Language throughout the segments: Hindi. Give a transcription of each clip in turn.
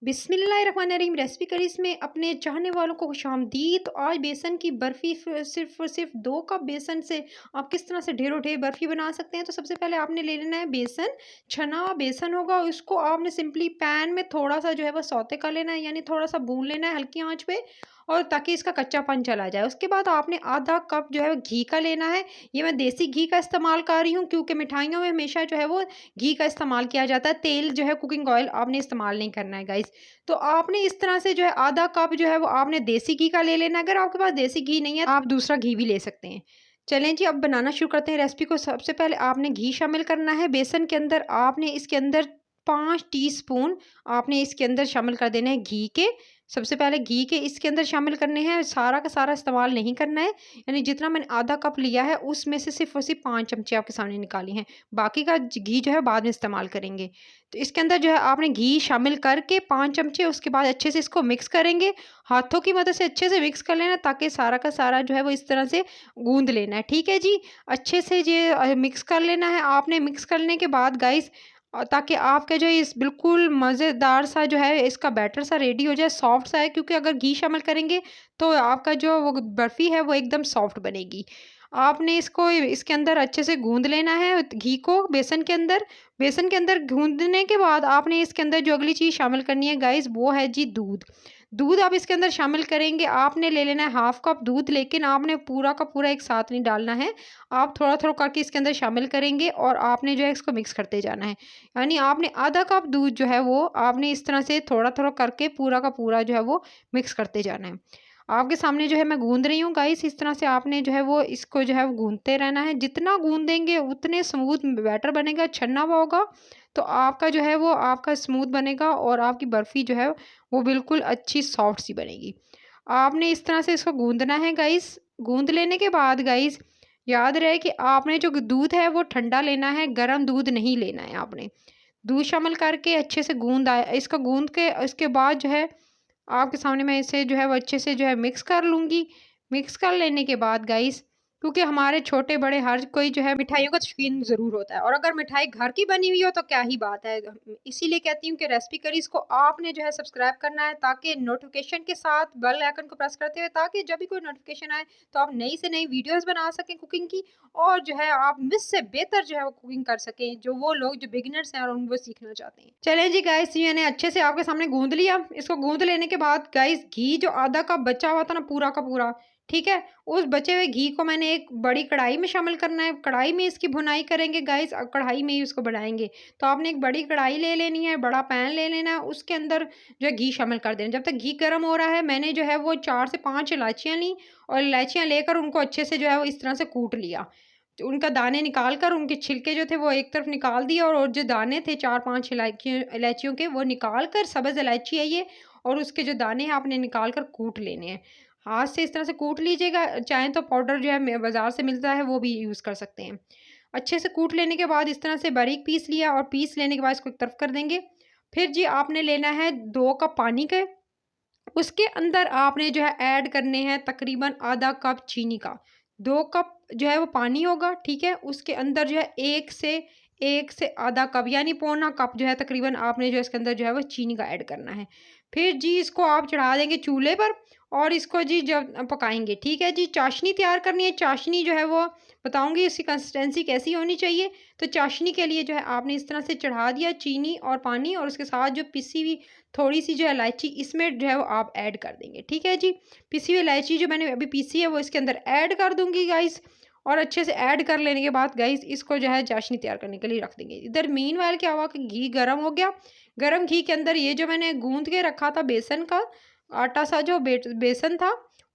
बिस्मिल्लाहिर्रहमानिर्रहीम। रेसिपी करीज में अपने चाहने वालों को खुशामदीद। तो आज बेसन की बर्फ़ी सिर्फ और सिर्फ 2 कप बेसन से आप किस तरह से ढेरों ढेर बर्फ़ी बना सकते हैं। तो सबसे पहले आपने ले लेना है बेसन। छना हुआ बेसन होगा, उसको आपने सिंपली पैन में थोड़ा सा जो है वो सौते कर लेना है, यानी थोड़ा सा भून लेना है हल्की आंच पे, और ताकि इसका कच्चापन चला जाए। उसके बाद आपने आधा कप जो है वो घी का लेना है। ये मैं देसी घी का इस्तेमाल कर रही हूँ, क्योंकि मिठाइयों में हमेशा जो है वो घी का इस्तेमाल किया जाता है। तेल जो है, कुकिंग ऑयल आपने इस्तेमाल नहीं करना है गाइस। तो आपने इस तरह से जो है आधा कप जो है वो आपने देसी घी का ले लेना है। अगर आपके पास देसी घी नहीं है तो आप दूसरा घी भी ले सकते हैं। चलें जी, अब बनाना शुरू करते हैं रेसिपी को। सबसे पहले आपने घी शामिल करना है बेसन के अंदर। आपने इसके अंदर 5 टीस्पून आपने इसके अंदर शामिल कर देने हैं घी के। सबसे पहले घी के इसके अंदर शामिल करने हैं, सारा का सारा इस्तेमाल नहीं करना है। यानी जितना मैंने आधा कप लिया है उसमें से सिर्फ और सिर्फ 5 चमचे आपके सामने निकाली हैं। बाकी का घी जो है बाद में इस्तेमाल करेंगे। तो इसके अंदर जो है आपने घी शामिल करके 5 चमचे, उसके बाद अच्छे से इसको मिक्स करेंगे। हाथों की मदद से अच्छे से मिक्स कर लेना, ताकि सारा का सारा जो है वो इस तरह से गूंद लेना है। ठीक है जी, अच्छे से ये मिक्स कर लेना है आपने। मिक्स करने के बाद गाइस, ताकि आपका जो इस बिल्कुल मज़ेदार सा जो है इसका बैटर सा रेडी हो जाए, सॉफ्ट सा है, क्योंकि अगर घी शामिल करेंगे तो आपका जो वो बर्फ़ी है वो एकदम सॉफ्ट बनेगी। आपने इसको इसके अंदर अच्छे से गूंद लेना है घी को बेसन के अंदर। बेसन के अंदर गूंदने के बाद आपने इसके अंदर जो अगली चीज़ शामिल करनी है गाइस, वो है जी दूध। दूध आप इसके अंदर शामिल करेंगे। आपने ले लेना है हाफ कप दूध, लेकिन आपने पूरा का पूरा एक साथ नहीं डालना है। आप थोड़ा थोड़ा करके इसके अंदर शामिल करेंगे और आपने जो है इसको मिक्स करते जाना है। यानी आपने आधा कप दूध जो है वो आपने इस तरह से थोड़ा थोड़ा करके पूरा का पूरा जो है वो मिक्स करते जाना है। आपके सामने जो है मैं गूंद रही हूँ गाइस, इस तरह से आपने जो है वो इसको जो है वो गूंदते रहना है। जितना गूंदेंगे उतने स्मूथ बैटर बनेगा, छन्ना हुआ होगा तो आपका जो है वो आपका स्मूथ बनेगा, और आपकी बर्फ़ी जो है वो बिल्कुल अच्छी सॉफ्ट सी बनेगी। आपने इस तरह से इसको गूंदना है गाइस। गूंद लेने के बाद गाइस, याद रहे कि आपने जो दूध है वो ठंडा लेना है, गर्म दूध नहीं लेना है। आपने दूध शामिल करके अच्छे से गूंद आया इसका, गूंद के इसके बाद जो है आपके सामने मैं इसे जो है वो अच्छे से जो है मिक्स कर लूँगी। मिक्स कर लेने के बाद गाइस, क्योंकि हमारे छोटे-बड़े हर कोई जो है मिठाइयों का शौकीन ज़रूर होता है, और अगर मिठाई घर की बनी हुई हो तो क्या ही बात है। इसीलिए कहती हूँ कि रेसिपी करी इसको आपने जो है सब्सक्राइब करना है, ताकि नोटिफ़िकेशन के साथ बेल आइकन को प्रेस करते हुए, ताकि जब भी कोई नोटिफ़िकेशन आए तो आप नई से नई वीडियोज़ बना सकें कुकिंग की, और जो है आप मुझसे बेहतर जो है वो कुकिंग कर सकें, जो वो लोग जो बिगिनर्स हैं और वो सीखना चाहते हैं। चलें जी गाइस, ये मैंने अच्छे से आपके सामने गूँध लिया। इसको गूँध लेने के बाद गाइस, घी जो आधा कप बचा हुआ था ना पूरा का पूरा, ठीक है? उस बचे हुए घी को मैंने एक बड़ी कढ़ाई में शामिल करना है। कढ़ाई में इसकी भुनाई करेंगे गाइस, कढ़ाई में ही उसको बनाएँगे। तो आपने एक बड़ी कढ़ाई ले लेनी है, बड़ा पैन ले लेना है, उसके अंदर जो है घी शामिल कर देना। जब तक घी गर्म हो रहा है, मैंने जो है वो 4 से 5 इलायचियाँ ली, और इलायचियाँ लेकर उनको अच्छे से जो है वो इस तरह से कूट लिया। तो उनका दाने निकाल कर, उनके छिलके जो थे वो एक तरफ निकाल दिए, और जो दाने थे 4-5 इलायचियों के, वो निकाल कर, सब्ज़ इलायची है ये, और उसके जो दाने हैं आपने निकाल कर कूट लेने हैं। हाथ से इस तरह से कूट लीजिएगा, चाहें तो पाउडर जो है बाज़ार से मिलता है वो भी यूज़ कर सकते हैं। अच्छे से कूट लेने के बाद इस तरह से बारीक पीस लिया, और पीस लेने के बाद इसको एक तरफ कर देंगे। फिर जी आपने लेना है 2 कप पानी के। उसके अंदर आपने जो है ऐड करने हैं तकरीबन आधा कप चीनी का। 2 कप जो है वो पानी होगा, ठीक है? उसके अंदर जो है 1 से आधा कप, यानी पौना कप जो है तकरीबन आपने जो इसके अंदर जो है वो चीनी का ऐड करना है। फिर जी इसको आप चढ़ा देंगे चूल्हे पर, और इसको जी जब पकाएँगे, ठीक है जी? चाशनी तैयार करनी है। चाशनी जो है वो बताऊँगी इसकी कंसिस्टेंसी कैसी होनी चाहिए। तो चाशनी के लिए जो है आपने इस तरह से चढ़ा दिया चीनी और पानी, और उसके साथ जो पिसी हुई थोड़ी-सी जो है इलायची इसमें जो है वो आप ऐड कर देंगे, ठीक है जी? पिसी हुई इलायची जो मैंने अभी पीसी है वो इसके अंदर ऐड कर दूँगी गाइस, और अच्छे से ऐड कर लेने के बाद गाइस, इसको जो है चाशनी तैयार करने के लिए रख देंगे। इधर मीनवाइल क्या हुआ कि घी गरम हो गया। गरम घी के अंदर ये जो मैंने गूँध के रखा था बेसन का आटा सा, जो बेसन था,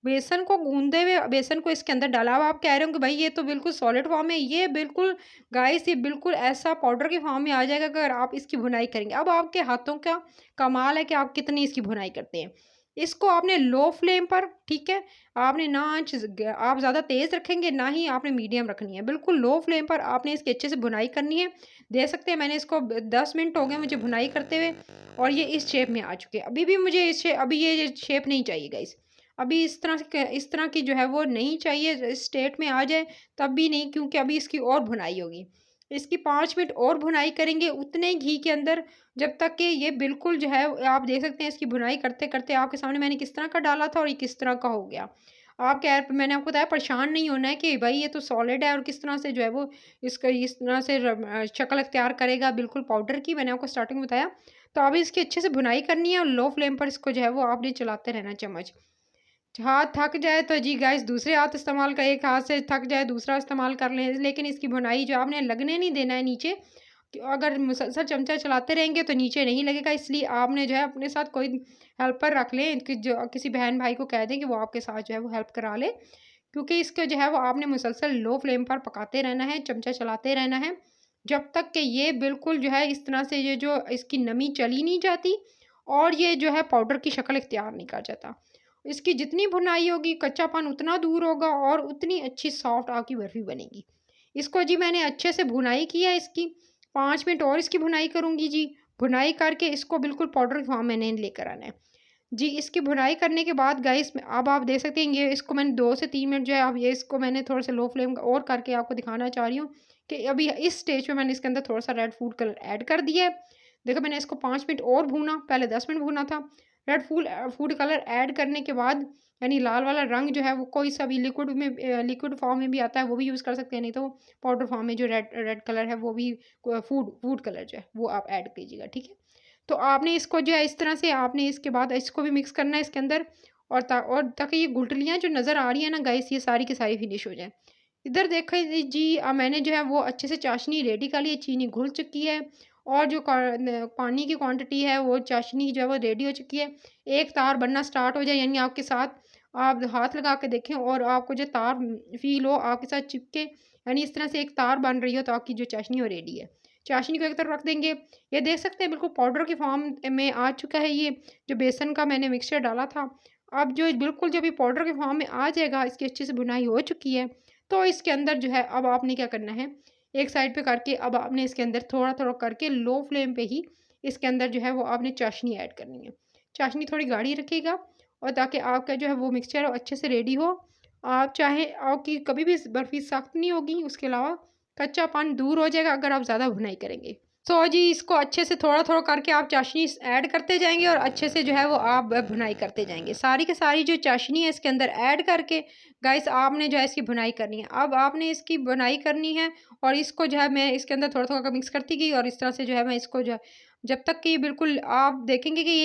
बेसन को गूँधे हुए बेसन को इसके अंदर डाला। अब आप कह रहे हो कि भाई ये तो बिल्कुल सॉलिड फॉर्म है। ये बिल्कुल गाइस, ये बिल्कुल ऐसा पाउडर की फॉर्म में आ जाएगा अगर आप इसकी भुनाई करेंगे। अब आपके हाथों का कमाल है कि आप कितनी इसकी भुनाई करते हैं। इसको आपने लो फ्लेम पर, ठीक है? आपने ना आँच आप ज़्यादा तेज़ रखेंगे, ना ही आपने मीडियम रखनी है। बिल्कुल लो फ्लेम पर आपने इसकी अच्छे से भुनाई करनी है। देख सकते हैं मैंने इसको 10 मिनट हो गए मुझे भुनाई करते हुए, और ये इस शेप में आ चुके हैं। अभी भी मुझे अभी ये शेप नहीं चाहिए गाइस। अभी इस तरह की जो है वो नहीं चाहिए, इस स्टेट में आ जाए तब भी नहीं, क्योंकि अभी इसकी और भुनाई होगी। इसकी 5 मिनट और भुनाई करेंगे उतने ही घी के अंदर, जब तक कि ये बिल्कुल जो है, आप देख सकते हैं इसकी भुनाई करते-करते आपके सामने मैंने किस तरह का डाला था और ये किस तरह का हो गया। आप क्या है, मैंने आपको बताया परेशान नहीं होना है कि भई ये तो सॉलिड है और किस तरह से जो है वो इसका इस तरह से शक्ल अख्तियार करेगा बिल्कुल पाउडर की, मैंने आपको स्टार्टिंग में बताया। तो अभी इसकी अच्छे से भुनाई करनी है और लो फ्लेम पर इसको जो है वो आपने चलाते रहना है चम्मच। हाथ थक जाए तो जी गाइस दूसरे हाथ इस्तेमाल का, एक हाथ से थक जाए दूसरा इस्तेमाल कर लें, लेकिन इसकी बुनाई जो आपने लगने नहीं देना है नीचे। कि अगर मुसलसल चमचा चलाते रहेंगे तो नीचे नहीं लगेगा, इसलिए आपने जो है अपने साथ कोई हेल्पर रख लें, कि जो किसी बहन भाई को कह दें कि वो आपके साथ जो है वो हेल्प करा ले, क्योंकि इसको जो है वो आपने मुसलसल लो फ्लेम पर पकाते रहना है, चमचा चलाते रहना है, जब तक कि ये बिल्कुल जो है इस तरह से ये जो इसकी नमी चली नहीं जाती और ये जो है पाउडर की शक्ल इख्तियार नहीं कर जाता। इसकी जितनी भुनाई होगी कच्चापन उतना दूर होगा और उतनी अच्छी सॉफ्ट आपकी बर्फ़ी बनेगी। इसको जी मैंने अच्छे से भुनाई की है इसकी, 5 मिनट और इसकी भुनाई करूँगी जी। भुनाई करके इसको बिल्कुल पाउडर की फॉर्म में मैंने लेकर आना है। जी, इसकी भुनाई करने के बाद गाइस अब आप देख सकते हैं, ये इसको मैंने 2 से 3 मिनट जो है, अब ये इसको मैंने थोड़ा-सा लो फ्लेम और करके आपको दिखाना चाह रही हूँ कि अभी इस स्टेज पे मैंने इसके अंदर थोड़ा-सा रेड फूड कलर ऐड कर दिया है। देखो मैंने इसको 5 मिनट और भूना, पहले 10 मिनट भूना था। रेड फूड कलर ऐड करने के बाद, यानी लाल वाला रंग जो है वो कोई सा भी लिक्विड में लिक्विड फॉर्म में भी आता है वो भी यूज़ कर सकते हैं, नहीं तो पाउडर फॉर्म में जो रेड रेड कलर है वो भी फूड फूड कलर जो है वो आप ऐड कीजिएगा, ठीक है? तो आपने इसको जो है इस तरह से आपने इसके बाद इसको भी मिक्स करना है इसके अंदर, और ताकि ये गुठलियाँ जो नज़र आ रही है ना गाइस, ये सारी की सारी फिनिश हो जाएँ। इधर देखिए जी, मैंने जो है वो अच्छे से चाशनी रेडी कर ली है, चीनी घुल चुकी है और जो पानी की क्वांटिटी है वो चाशनी जो है वो रेडी हो चुकी है। एक तार बनना स्टार्ट हो जाए, यानी आपके साथ आप हाथ लगा के देखें और आपको जो तार फ़ील हो आपके साथ चिपके, यानी इस तरह से एक तार बन रही हो, तो आपकी जो चाशनी वो रेडी है। चाशनी को एक तरफ रख देंगे। ये देख सकते हैं बिल्कुल पाउडर की फॉर्म में आ चुका है ये, जो बेसन का मैंने मिक्सचर डाला था। अब जो बिल्कुल जब ये पाउडर के फॉर्म में आ जाएगा, इसकी अच्छे से भुनाई हो चुकी है, तो इसके अंदर जो है अब आपने क्या करना है, एक साइड पे करके अब आपने इसके अंदर थोड़ा-थोड़ा करके लो फ्लेम पे ही इसके अंदर जो है वो आपने चाशनी ऐड करनी है। चाशनी थोड़ी गाढ़ी रखिएगा और ताकि आपका जो है वो मिक्सचर अच्छे से रेडी हो। आप चाहें आपकी कभी भी बर्फ़ी सख्त नहीं होगी, उसके अलावा कच्चापन दूर हो जाएगा अगर आप ज़्यादा भुनाई करेंगे। तो जी इसको अच्छे से थोड़ा-थोड़ा करके आप चाशनी ऐड करते जाएँगे और अच्छे से जो है वो आप भुनाई करते जाएँगे। सारी की सारी जो चाशनी है इसके अंदर ऐड करके गाइस आपने जो है इसकी भुनाई करनी है। अब आपने इसकी भुनाई करनी है और इसको जो है मैं इसके अंदर थोड़ा-थोड़ा मिक्स करती गई और इस तरह से जो है मैं इसको जो है, जब तक कि बिल्कुल आप देखेंगे कि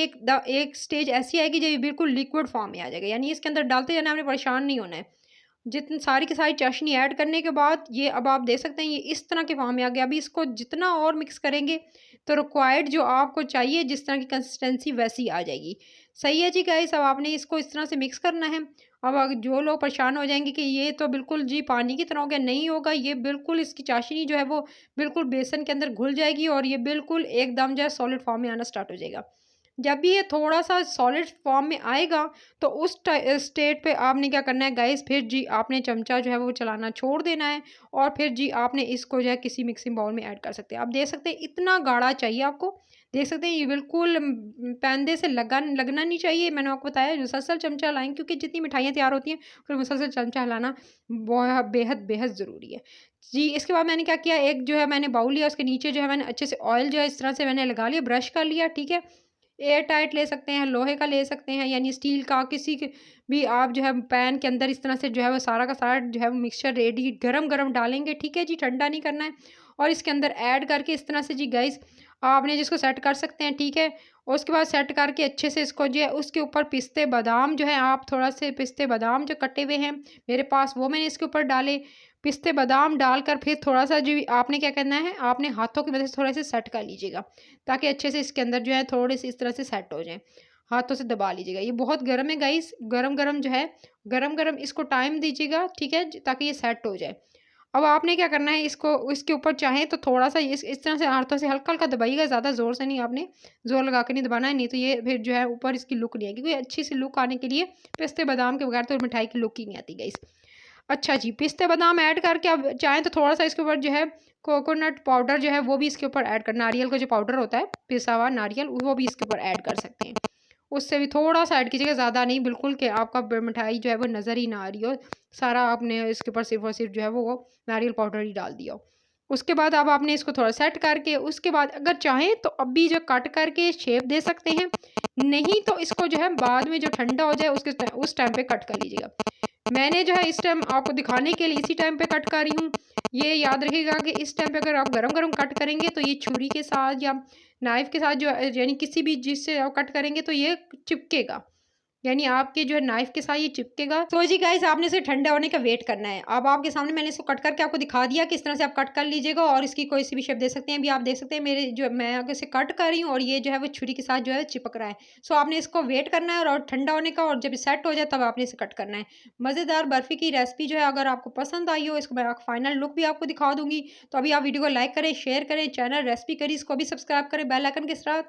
एक स्टेज ऐसी आएगी जब ये बिल्कुल लिक्विड फॉर्म में आ जाएगा। यानी इसके अंदर डालते जाना है, आपने परेशान नहीं होना है। जितनी सारी की सारी चाशनी ऐड करने के बाद ये अब आप देख सकते हैं ये इस तरह के फॉर्म में आ गया। अभी इसको जितना और मिक्स करेंगे तो रिक्वायर्ड जो आपको चाहिए जिस तरह की कंसिस्टेंसी वैसी आ जाएगी। सही है जी गाइस, अब आपने इसको इस तरह से मिक्स करना है। अब जो लोग परेशान हो जाएँगे कि ये तो बिल्कुल जी पानी की तरह हो गया, नहीं होगा। ये बिल्कुल इसकी चाशनी जो है वो बिल्कुल बेसन के अंदर घुल जाएगी और ये बिल्कुल एकदम जो है सॉलिड फॉर्म में आना स्टार्ट हो जाएगा। जब भी ये थोड़ा-सा सॉलिड फॉर्म में आएगा, तो उस स्टेट पे आपने क्या करना है गाइस, फिर जी आपने चमचा जो है वो चलाना छोड़ देना है और फिर जी आपने इसको जो है किसी मिक्सिंग बाउल में ऐड कर सकते हैं। आप देख सकते हैं इतना गाढ़ा चाहिए आपको। देख सकते हैं ये बिल्कुल पैंदे से लगना नहीं चाहिए। मैंने आपको बताया मुसलसल चमचा हिलाएँ, क्योंकि जितनी मिठाइयाँ तैयार होती हैं, फिर मुसलसल चमचा हिलाना बेहद ज़रूरी है। जी, इसके बाद मैंने क्या किया, एक जो है मैंने बाउल लिया, उसके नीचे जो है मैंने अच्छे से ऑयल जो है इस तरह से मैंने लगा लिया, ब्रश कर लिया, ठीक है? एयर टाइट ले सकते हैं, लोहे का ले सकते हैं, यानी स्टील का, किसी के भी आप जो है पैन के अंदर इस तरह से जो है वो सारा का सारा जो है वो मिक्सचर रेडी गरम-गरम डालेंगे, ठीक है जी? ठंडा नहीं करना है और इसके अंदर ऐड करके इस तरह से जी गाइस आपने जिसको सेट कर सकते हैं, ठीक है? और उसके बाद सेट करके अच्छे से इसको जो है उसके ऊपर पिस्ते बादाम जो है आप थोड़ा से पिस्ते बादाम जो कटे हुए हैं मेरे पास, वो मैंने इसके ऊपर डाले। पिस्ते बादाम डालकर फिर थोड़ा-सा जी आपने क्या करना है, आपने हाथों की मदद से थोड़ा-सा सेट कर लीजिएगा, ताकि अच्छे से इसके अंदर जो है थोड़े-से इस तरह से सेट हो जाएँ। हाथों से दबा लीजिएगा। ये बहुत गर्म है गाइस, गरम-गरम जो है, गरम-गरम इसको टाइम दीजिएगा, ठीक है? ताकि ये सेट हो जाए। अब आपने क्या करना है, इसको इसके ऊपर चाहें तो थोड़ा-सा इस तरह से हाथों से हल्का-हल्का दबाइएगा, ज़्यादा ज़ोर से नहीं, आपने ज़ोर लगा के नहीं दबाना है, नहीं तो ये फिर जो है ऊपर इसकी लुक नहीं आएगी। क्योंकि अच्छी सी लुक आने के लिए पिस्ते बादाम के बगैर तो मिठाई की लुक ही नहीं आती गाइस। अच्छा जी, पिस्ते बादाम ऐड करके अब चाहें तो थोड़ा-सा इसके ऊपर जो है कोकोनट पाउडर जो है वो भी इसके ऊपर ऐड करना, नारियल का जो पाउडर होता है, पिसा हुआ नारियल, वो भी इसके ऊपर ऐड कर सकते हैं। उससे भी थोड़ा-सा ऐड कीजिएगा, ज़्यादा नहीं, बिल्कुल कि आपका मिठाई जो है वो नज़र ही ना आ रही हो। सारा आपने इसके ऊपर सिर्फ़ और सिर्फ़ जो है वो नारियल पाउडर ही डाल दिया हो। उसके बाद अब आपने इसको थोड़ा सेट करके उसके बाद अगर चाहें तो अभी जो कट करके शेप दे सकते हैं, नहीं तो इसको जो है बाद में जो ठंडा हो जाए उस टाइम पे कट कर लीजिएगा। मैंने जो है इस टाइम आपको दिखाने के लिए इसी टाइम पे कट कर रही हूँ। ये याद रखिएगा कि इस टाइम पे अगर आप गरम-गरम कट करेंगे तो ये छुरी के साथ या नाइफ़ के साथ जो यानी किसी भी जिससे आप कट करेंगे तो ये चिपकेगा। यानी आपके जो है नाइफ के साथ ये चिपकेगा। तो जी गाइस आपने इसे ठंडा होने का वेट करना है। अब आपके सामने मैंने इसको कट करके आपको दिखा दिया किस तरह से आप कट कर लीजिएगा और इसकी कोई सी भी शेप दे सकते हैं। अभी आप देख सकते हैं मेरे जो मैं आगे से कट कर रही हूँ और ये जो है वो छुरी के साथ जो है चिपक रहा है। सो आपने इसको वेट करना है और ठंडा होने का और जब सेट हो जाए तब आपने इसे कट करना है। मज़ेदार बर्फ़ी की रेसिपी जो है अगर आपको पसंद आई हो इसको मैं फाइनल लुक भी आपको दिखा दूँगी। तो अभी आप वीडियो को लाइक करें, शेयर करें, चैनल रेसिपी करी इसको भी सब्सक्राइब करें बेल आइकन के साथ